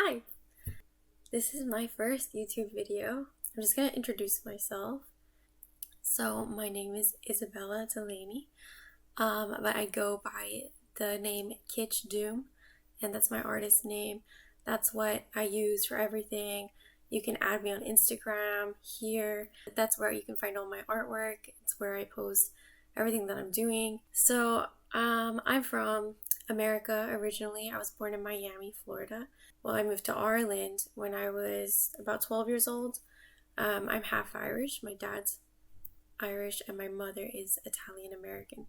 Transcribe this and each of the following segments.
Hi, this is my first YouTube video. I'm just gonna introduce myself. So my name is Isabella Delaney, but I go by the name Kitsch Doom, and that's my artist name. That's what I use for everything. You can add me on Instagram here. That's where you can find all my artwork. It's where I post everything that I'm doing. So I'm from America originally. I was born in Miami, Florida. Well, I moved to Ireland when I was about 12 years old. I'm half Irish. My dad's Irish and my mother is Italian American.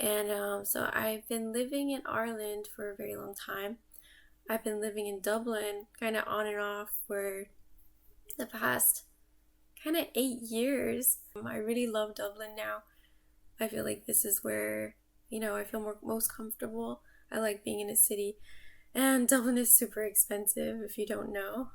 And so I've been living in Ireland for a very long time. I've been living in Dublin kind of on and off for the past kind of 8 years. I really love Dublin now. I feel like this is where, I feel most comfortable. I like being in a city. And Dublin is super expensive if you don't know.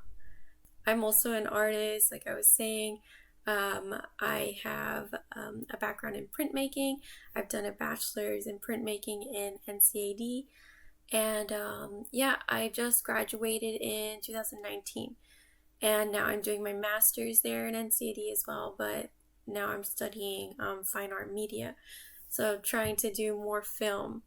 I'm also an artist, like I was saying. I have a background in printmaking. I've done a bachelor's in printmaking in NCAD. And I just graduated in 2019. And now I'm doing my master's there in NCAD as well, but now I'm studying fine art media. So trying to do more film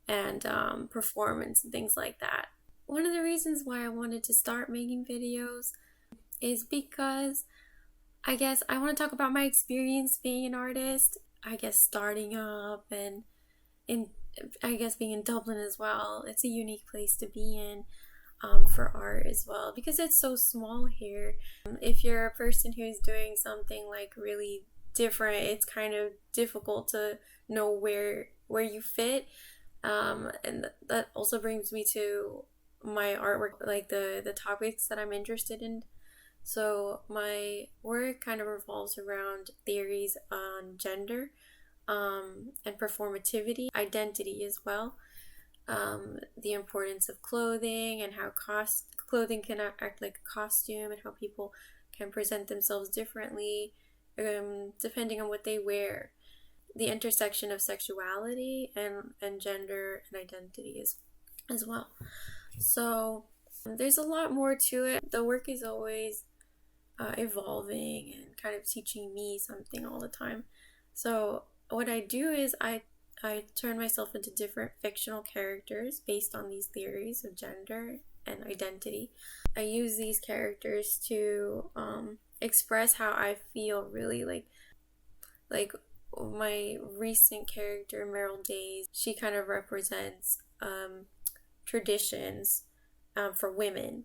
and performance and things like that. One of the reasons why I wanted to start making videos is because I guess I want to talk about my experience being an artist. I guess starting up and being in Dublin as well. It's a unique place to be in for art as well because it's so small here. If you're a person who's doing something like really different, it's kind of difficult to know where you fit. And that also brings me to my artwork, like the topics that I'm interested in. So my work kind of revolves around theories on gender, and performativity, identity as well, the importance of clothing and how clothing can act like a costume and how people can present themselves differently, depending on what they wear. The intersection of sexuality and gender and identity as well. So there's a lot more to it. The work is always evolving and kind of teaching me something all the time. So what I do is I turn myself into different fictional characters based on these theories of gender and identity. I use these characters to express how I feel, really, like my recent character Meryl Days. She kind of represents traditions for women.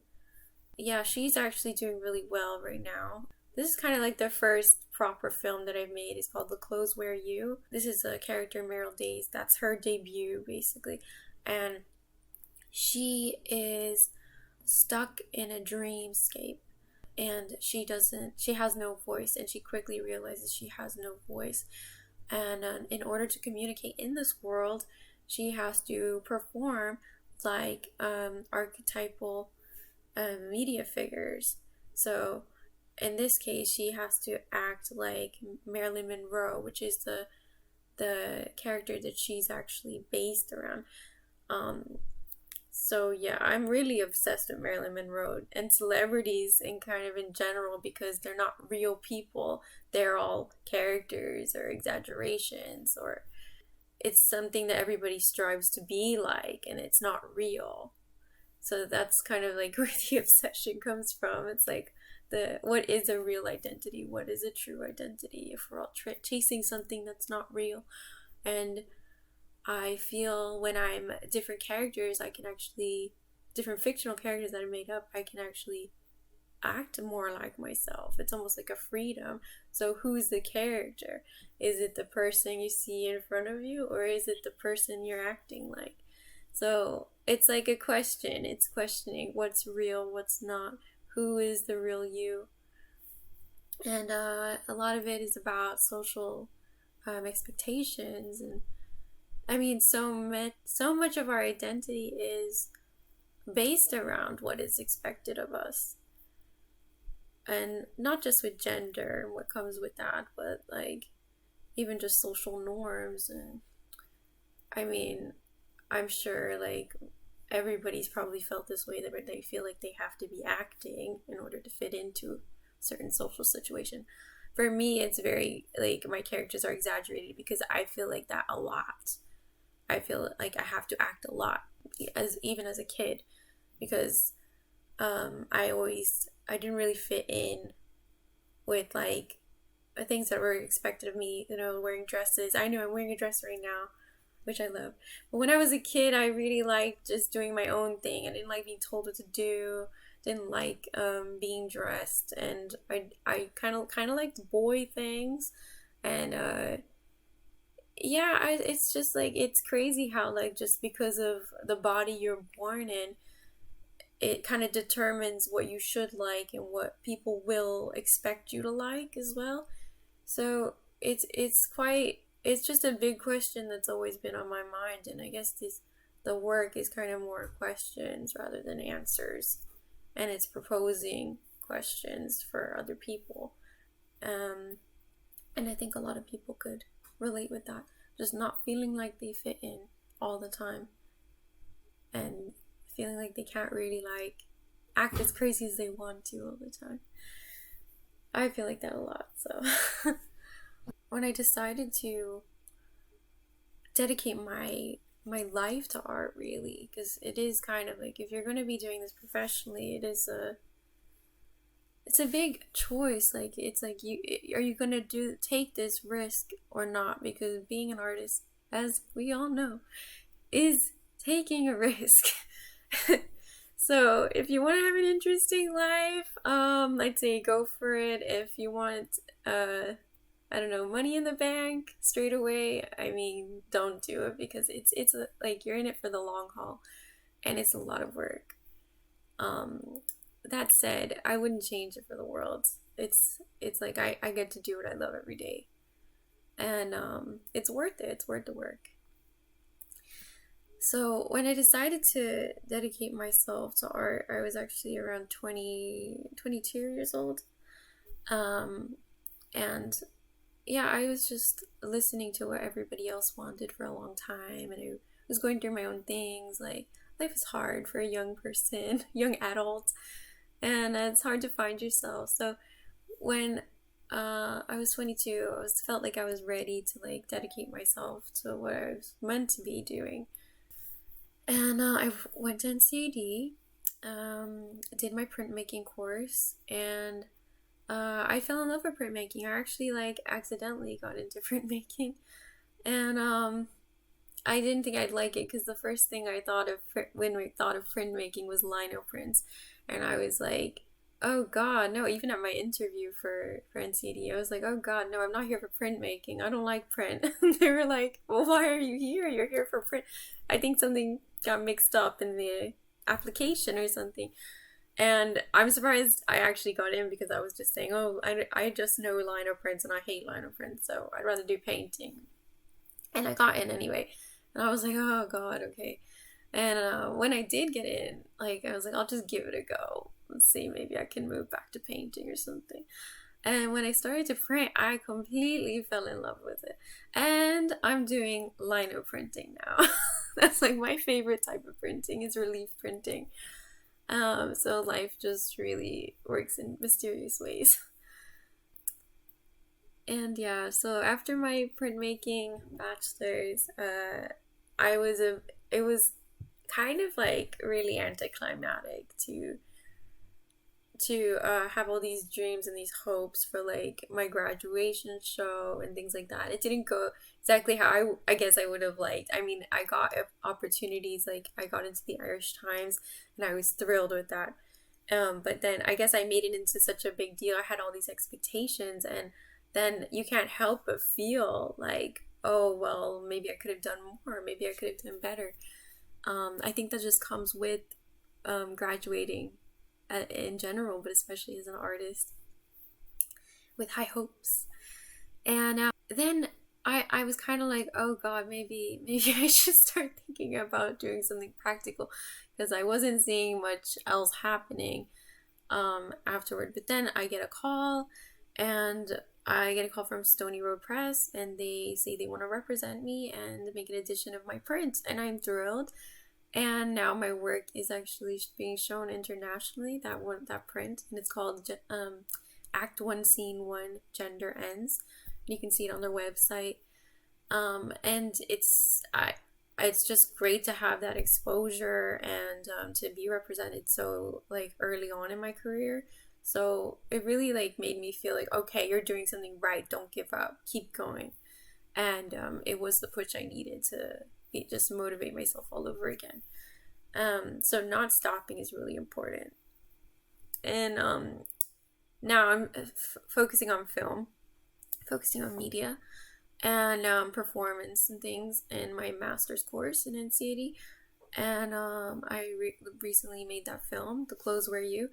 Yeah, she's actually doing really well right now. This is kind of like the first proper film that I've made. It's called The Clothes Wear You. This is a character, Meryl Days. That's her debut, basically. And she is stuck in a dreamscape. And she has no voice. And she quickly realizes she has no voice. And in order to communicate in this world, she has to perform like archetypal media figures. So in this case, she has to act like Marilyn Monroe, which is the character that she's actually based around. So yeah, I'm really obsessed with Marilyn Monroe and celebrities and kind of in general because they're not real people. They're all characters or exaggerations, or it's something that everybody strives to be like and it's not real. So that's kind of like where the obsession comes from. It's like what is a real identity? What is a true identity if we're all chasing something that's not real? And I feel when I'm different characters, different fictional characters that I make up, I can actually act more like myself. It's almost like a freedom. So who's the character? Is it the person you see in front of you, or is it the person you're acting like? So it's like a question. It's questioning what's real, what's not, who is the real you. And a lot of it is about social expectations. And I mean, so much of our identity is based around what is expected of us. And not just with gender and what comes with that, but like even just social norms. And I mean, I'm sure like everybody's probably felt this way, that they feel like they have to be acting in order to fit into a certain social situation. For me, it's very like my characters are exaggerated because I feel like that a lot. I feel like I have to act a lot, as even as a kid, because I didn't really fit in with like the things that were expected of me. You know, wearing dresses. I know I'm wearing a dress right now, which I love. But when I was a kid, I really liked just doing my own thing. I didn't like being told what to do. Didn't like being dressed, and I kind of liked boy things, and yeah, it's just like it's crazy how like just because of the body you're born in, it kind of determines what you should like and what people will expect you to like as well. So it's just a big question that's always been on my mind, and I guess this the work is kind of more questions rather than answers, and it's proposing questions for other people. Um, and I think a lot of people could relate with that, just not feeling like they fit in all the time, and feeling like they can't really like act as crazy as they want to all the time. I feel like that a lot. So when I decided to dedicate my life to art, really, because it is kind of like, if you're going to be doing this professionally, it's a big choice. Like, it's like, you are you going to take this risk or not? Because being an artist, as we all know, is taking a risk. So if you want to have an interesting life, I'd say go for it. If you want I don't know, money in the bank straight away, I mean, don't do it, because like you're in it for the long haul, and it's a lot of work. That said, I wouldn't change it for the world. It's like I get to do what I love every day, and it's worth it. It's worth the work. So when I decided to dedicate myself to art, I was actually around 22 years old. And yeah, I was just listening to what everybody else wanted for a long time, and I was going through my own things. Like, life is hard for a young person, young adult, and it's hard to find yourself. So when I was 22, felt like I was ready to like dedicate myself to what I was meant to be doing. And I went to NCAD, did my printmaking course, and I fell in love with printmaking. I actually like accidentally got into printmaking, and I didn't think I'd like it, because the first thing I thought of when we thought of printmaking was lino prints, and I was like, oh God, no! Even at my interview for NCD, I was like, oh God, no! I'm not here for printmaking. I don't like print. They were like, well, why are you here? You're here for print. I think something got mixed up in the application or something. And I'm surprised I actually got in, because I was just saying, oh, I just know lino prints and I hate lino prints, so I'd rather do painting. And I got in anyway. And I was like, oh God, okay. And when I did get in, like, I was like, I'll just give it a go. Let's see, maybe I can move back to painting or something. And when I started to print, I completely fell in love with it. And I'm doing lino printing now. That's like my favorite type of printing, is relief printing. So life just really works in mysterious ways. And yeah, so after my printmaking bachelor's, it was kind of like really anticlimactic to have all these dreams and these hopes for like my graduation show and things like that. It didn't go exactly how I guess I would have liked. I mean, I got opportunities, like I got into the Irish Times, and I was thrilled with that. But then I guess I made it into such a big deal. I had all these expectations, and then you can't help but feel like, oh well, maybe I could have done more, maybe I could have done better. I think that just comes with graduating in general, but especially as an artist with high hopes. And then I was kind of like, oh God, maybe I should start thinking about doing something practical, because I wasn't seeing much else happening afterward. But then I get a call, and I get a call from Stony Road Press, and they say they want to represent me and make an edition of my print, and I'm thrilled. and now my work is actually being shown internationally. That print, and it's called Act 1 Scene 1 Gender Ends. And you can see it on their website. And it's just great to have that exposure and to be represented so like early on in my career. So it really like made me feel like, okay, you're doing something right. Don't give up. Keep going. And it was the push I needed to just motivate myself all over again. So not stopping is really important. And now I'm focusing on film, focusing on media, and performance and things in my master's course in NCAD. And I recently made that film, The Clothes Wear You,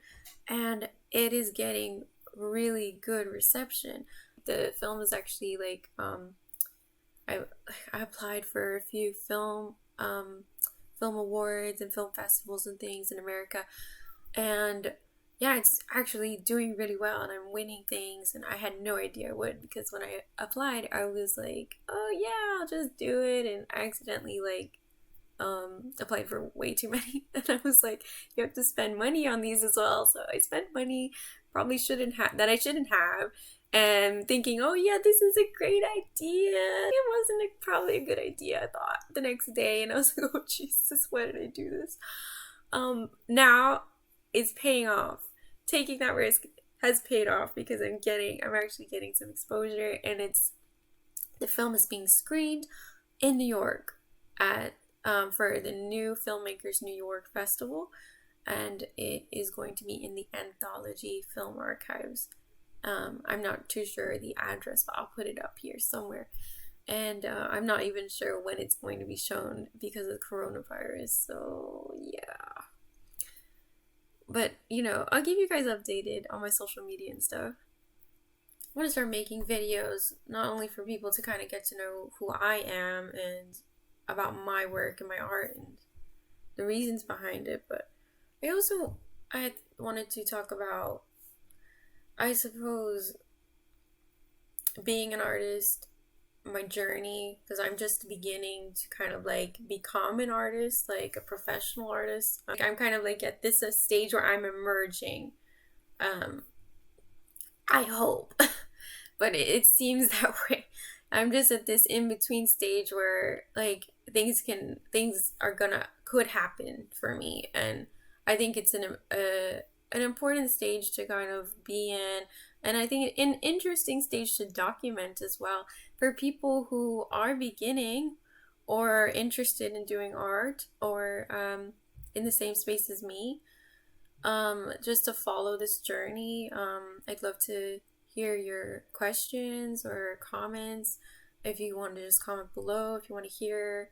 and it is getting really good reception. The film is actually like I applied for a few film awards and film festivals and things in America, and yeah, it's actually doing really well, and I'm winning things, and I had no idea I would, because when I applied, I was like, oh yeah, I'll just do it, and I accidentally like applied for way too many, and I was like, you have to spend money on these as well, so I spent money probably I shouldn't have, and thinking, oh yeah, this is a great idea. It wasn't probably a good idea, I thought the next day, and I was like, oh Jesus, why did I do this? Now it's paying off. Taking that risk has paid off, because I'm actually getting some exposure, and the film is being screened in New York at for the New Filmmakers New York Festival, and it is going to be in the Anthology Film Archives. I'm not too sure the address, but I'll put it up here somewhere. And I'm not even sure when it's going to be shown because of coronavirus, so yeah. But, I'll keep you guys updated on my social media and stuff. I want to start making videos, not only for people to kind of get to know who I am and about my work and my art and the reasons behind it, but I wanted to talk about, I suppose, being an artist, my journey, because I'm just beginning to kind of like become an artist, like a professional artist. Like I'm kind of like at this stage where I'm emerging. I hope, but it seems that way. I'm just at this in between stage where like things could happen for me, and I think it's an important stage to kind of be in, and I think an interesting stage to document as well for people who are beginning or interested in doing art, or in the same space as me. Just to follow this journey. I'd love to hear your questions or comments. If you want to just comment below, if you want to hear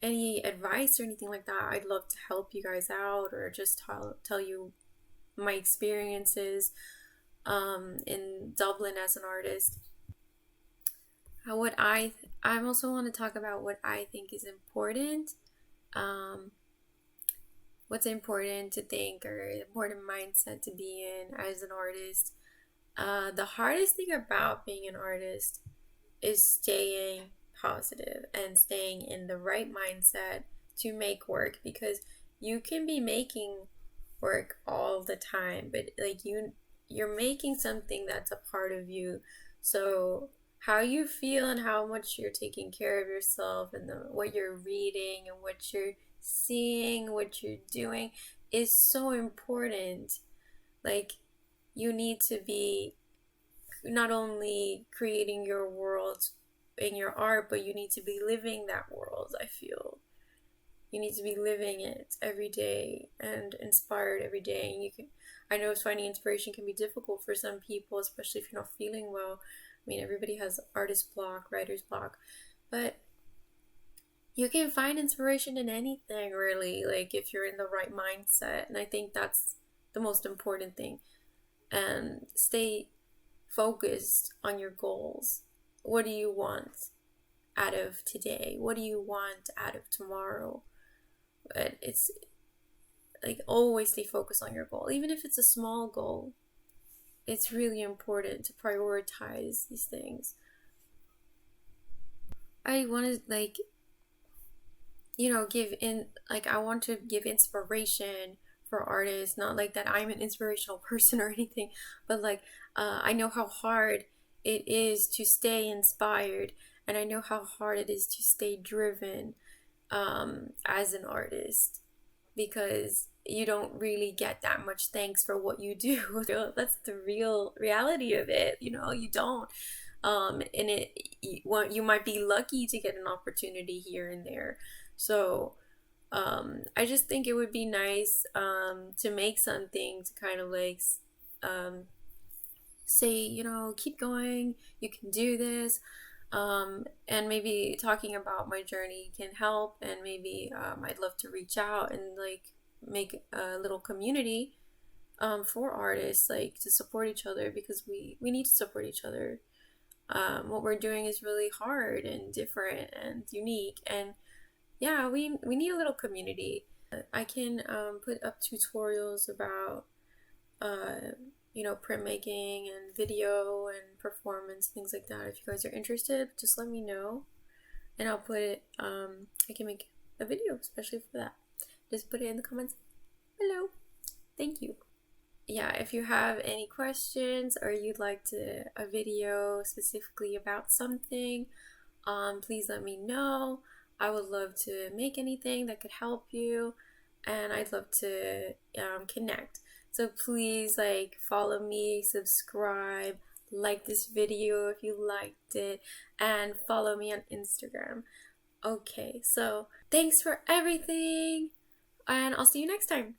any advice or anything like that, I'd love to help you guys out, or just tell you my experiences in Dublin as an artist. I also want to talk about what I think is important. What's important to think, or important mindset to be in as an artist. The hardest thing about being an artist is staying positive and staying in the right mindset to make work, because you can be making work all the time, but like you're making something that's a part of you. So how you feel and how much you're taking care of yourself, and what you're reading and what you're seeing, what you're doing is so important. Like you need to be not only creating your world in your art, but you need to be living that world. I feel you need to be living it every day and inspired every day. And I know finding inspiration can be difficult for some people, especially if you're not feeling well. I mean, everybody has artist block, writer's block, but you can find inspiration in anything, really, like if you're in the right mindset. And I think that's the most important thing. And stay focused on your goals. What do you want out of today? What do you want out of tomorrow? But it's like always stay focused on your goal, even if it's a small goal. It's really important to prioritize these things. I want to give in, like, I want to give inspiration for artists, not like that I'm an inspirational person or anything, but like, I know how hard it is to stay inspired, and I know how hard it is to stay driven as an artist, because you don't really get that much thanks for what you do. That's the real reality of it. You don't. And you might be lucky to get an opportunity here and there. So I just think it would be nice to make something to kind of like um, say, keep going, you can do this. And maybe talking about my journey can help, and maybe I'd love to reach out and like make a little community for artists, like to support each other, because we need to support each other. What we're doing is really hard and different and unique, and yeah, we need a little community. I can put up tutorials about printmaking and video and performance, things like that. If you guys are interested, just let me know, and I'll put it. I can make a video especially for that. Just put it in the comments below. Thank you. Yeah, if you have any questions or you'd like a video specifically about something, please let me know. I would love to make anything that could help you, and I'd love to connect. So please, like, follow me, subscribe, like this video if you liked it, and follow me on Instagram. Okay, so thanks for everything, and I'll see you next time.